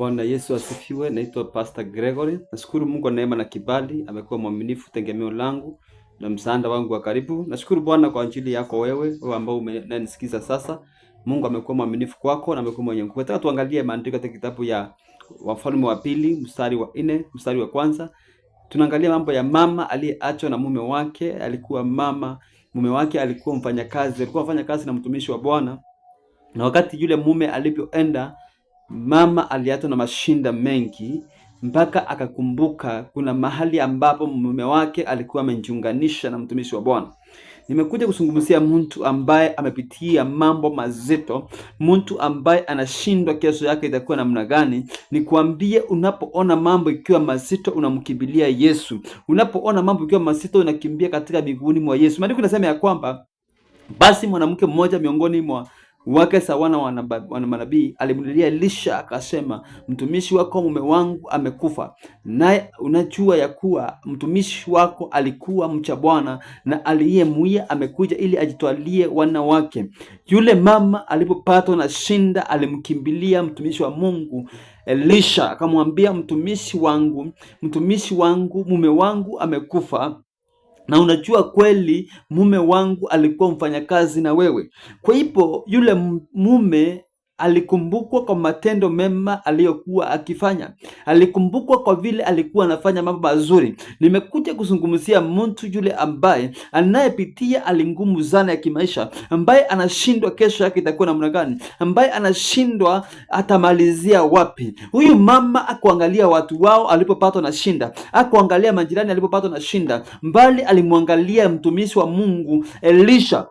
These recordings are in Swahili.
Bwana Yesu asifiwe. Naitwa Pastor Gregory. Nashukuru Mungu kwa neema na kibali. Amekuwa mwaminifu, tegemeo langu na msaada wangu wa karibu. Nashukuru Bwana kwa ajili yako wewe ambao unanisikiza sasa. Mungu amekuwa mwaminifu kwako na amekuwa mwenye nguvu. Nataka tuangalie maandiko katika kitabu ya Wafalme wa pili, mstari wa 4, mstari wa kwanza. Tunaangalia mambo ya mama aliyeachwa na mume wake. Mume wake alikuwa mfanyakazi, alikuwa anafanya kazi na mtumishi wa Bwana. Na wakati yule mume alipoenda, mama aliachwa na mashinda mengi, mpaka akakumbuka kuna mahali ambapo mume wake alikuwa amejiunganisha na mtumishi wa Bwana. Nimekuja kuzungumzia mtu ambaye amepitia mambo mazito, mtu ambaye anashindwa kesho yake itakuwa namna gani. Nikwambie, unapoona mambo ikiwa mazito unamkimbilia Yesu. Unapoona mambo ikiwa mazito unakimbia katika miguuni mwa Yesu. Maandiko yanasema ya kwamba basi mwanamke mmoja miongoni mwa wake sawana wa manabii alimlilia Elisha akasema, mtumishi wako mume wangu amekufa, naye unajua ya kuwa mtumishi wako alikuwa mcha Bwana, na aliyemuia amekuja ili ajitwalie wana wake. Yule mama alipopatwa na shinda alimkimbilia mtumishi wa Mungu Elisha, akamwambia, mtumishi wangu mume wangu amekufa, na unajua kweli mume wangu alikuwa mfanyakazi na wewe. Kwa hivyo yule mume alikumbukwa kwa matendo mema aliyokuwa akifanya. Alikumbukwa kwa vile alikuwa anafanya mambo mazuri. Nimekuja kuzungumzia mtu yule ambaye anayepitia hali ngumu sana ya kimaisha, ambaye anashindwa kesho yake itakuwa namna gani, ambaye anashindwa atamalizia wapi. Huyu mama akuangalia watu wao alipopatwa na shinda, akuangalia majirani alipopatwa na shinda, mbali alimwangalia mtumishi wa Mungu Elisha.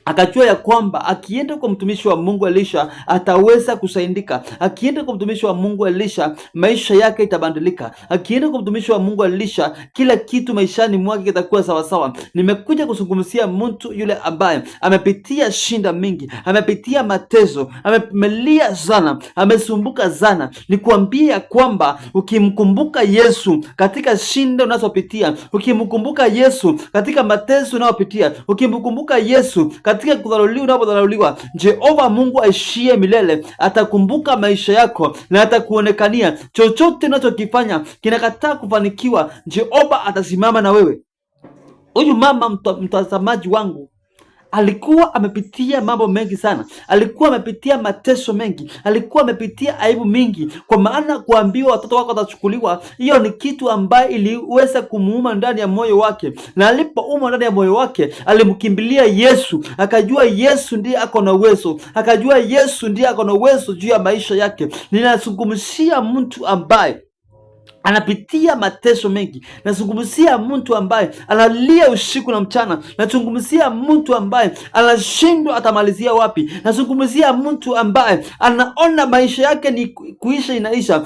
Akajua ya kwamba akienda kwa mtumishi wa Mungu Elisha ataweza kusaidika. Akienda kwa mtumishi wa Mungu Elisha maisha yake itabadilika. Akienda kwa mtumishi wa Mungu Elisha kila kitu maishani mwake kitakuwa sawa sawa. Nimekuja kuzungumzia mtu yule ambaye amepitia shinda mingi, amepitia mateso, amemelia sana, amesumbuka sana. Nikuambie ya kwamba ukimkumbuka Yesu katika shinda unazopitia, ukimkumbuka Yesu katika mateso unayopitia, ukimkumbuka Yesu katika kudharauliwa unapodharauliwa, Jehova Mungu aishie milele atakumbuka maisha yako na atakuonekania. Chochote unachokifanya kinakataa kufanikiwa, Jehova atasimama na wewe. Huyu mama, mtazamaji wangu, alikuwa amepitia mambo mengi sana, alikuwa amepitia mateso mengi, alikuwa amepitia aibu mingi, kwa maana kuambiwa watoto wako watachukuliwa, hiyo ni kitu ambaye iliweza kumuuma ndani ya moyo wake. Na alipouma ndani ya moyo wake alimkimbilia Yesu, akajua Yesu ndiye ako na uwezo, akajua Yesu ndiye ako na uwezo juu ya maisha yake. Ninazungumzia mtu ambaye anapitia mateso mengi. Nazungumzia mtu ambaye analia usiku na mchana. Nazungumzia mtu ambaye anashindwa atamalizia wapi. Nazungumzia mtu ambaye anaona maisha yake ni kuisha inaisha.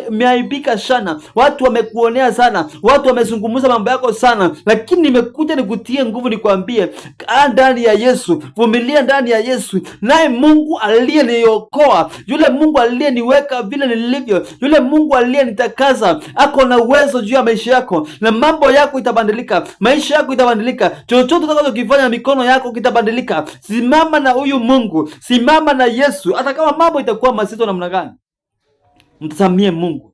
Umeaibika sana, watu wamekuonea sana, watu wamezungumza mambo yako sana, lakini nimekuja nikutie nguvu, nikwambie kaa ndani ya Yesu, vumilia ndani ya Yesu, naye Mungu aliyeniokoa, yule Mungu aliyeniweka vile nilivyo, yule Mungu aliyenitaka ako na uwezo juu ya maisha yako, na mambo yako itabadilika, maisha yako itabadilika, chochote utakachokifanya mikono yako kitabadilika. Simama na huyu Mungu, simama na Yesu. Hata kama mambo itakuwa mazito namna gani, mtazamie Mungu.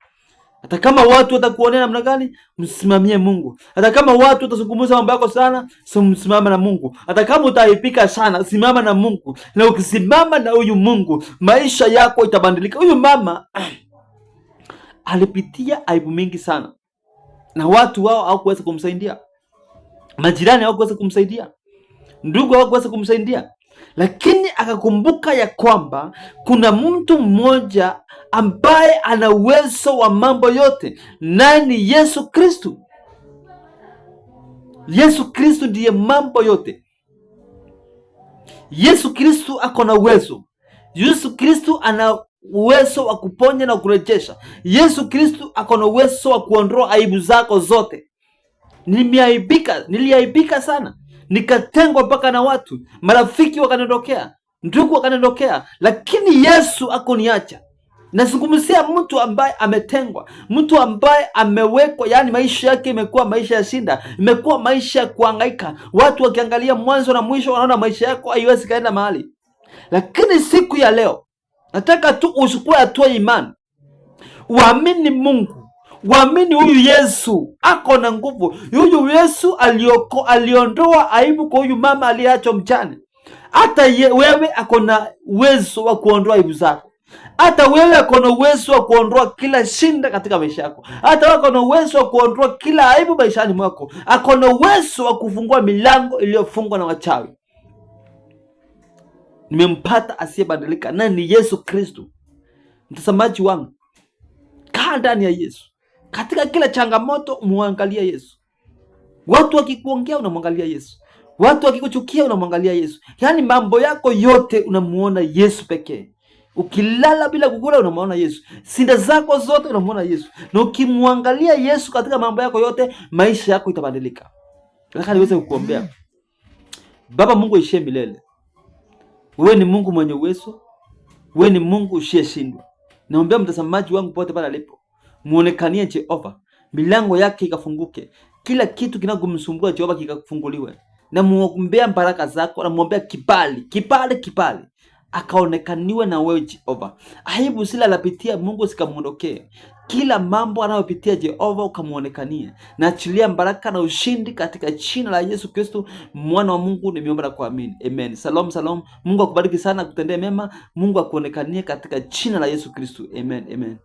Hata kama watu watakuonea namna gani, msimamie Mungu. Hata kama watu watazungumza mambo yako sana, msimama na Mungu. Hata kama utaipika sana, simama na Mungu. Na ukisimama na huyu Mungu, maisha yako itabadilika. Huyu mama alipitia aibu mingi sana, na watu wao hawakuweza kumsaidia, majirani hawakuweza kumsaidia, ndugu hawakuweza kumsaidia, lakini akakumbuka ya kwamba kuna mtu mmoja ambaye ana uwezo wa mambo yote, naye ni Yesu Kristo. Yesu Kristo ndiye mambo yote. Yesu Kristo ako na uwezo. Yesu Kristo ana uwezo wa kuponya na kurejesha. Yesu Kristo ako na uwezo wa kuondoa aibu zako zote. Niliaibika sana, nikatengwa mpaka na watu, marafiki wakanondokea, ndugu wakanondokea, lakini Yesu akoniacha. Nazungumzia mtu ambaye ametengwa, mtu ambaye amewekwa, yani maisha yake imekuwa maisha ya shinda, imekuwa maisha ya kuhangaika. Watu wakiangalia mwanzo na mwisho wanaona maisha yako haiwezi kaenda mahali. Lakini siku ya leo nataka tu uchukue hatua imani. Uamini Mungu, uamini huyu Yesu ako na nguvu. Huyu Yesu aliondoa aibu kwa huyu mama aliyeachwa mjane. Hata wewe ako na uwezo wa kuondoa aibu zako. Hata wewe ako na uwezo wa kuondoa kila shinda katika maisha yako. Hata wewe ako na uwezo wa kuondoa kila aibu maishani mwako. Ako na uwezo wa kufungua milango iliyofungwa na wachawi. Nimempata asiyebadilika, na ni Yesu Kristo. Mtazamaji wangu, kaa ndani ya Yesu. Katika kila changamoto muangalia Yesu. Watu wakikuongea unamwangalia Yesu. Watu wakikuchukia unamwangalia Yesu. Yaani mambo yako yote unamuona Yesu pekee. Ukilala bila kukula unamuona Yesu. Sinda zako zote unamuona Yesu. Na ukimwangalia Yesu katika mambo yako yote, maisha yako itabadilika. Nataka niweze kukuombea. Baba Mungu aishiye milele, wewe ni Mungu mwenye uwezo. Wewe ni Mungu usiyeshindwa. Naombea mtazamaji wangu pote pale alipo, muonekanie Jehova, milango yake ikafunguke, kila kitu kinachomsumbua Jehova kikafunguliwe. Na muombea baraka zako, na muombea kibali akaonekaniwe na wewe Jehova. Aibu sila lapitia Mungu sikamuondokee. Kila mambo anayopitia Jehova ukamuonekanie. Na achilia baraka na ushindi katika jina la Yesu Kristo mwana wa Mungu nimeomba na kuamini. Amen. Shalom. Mungu akubariki sana, kutendea mema. Mungu akuonekanie katika jina la Yesu Kristo. Amen.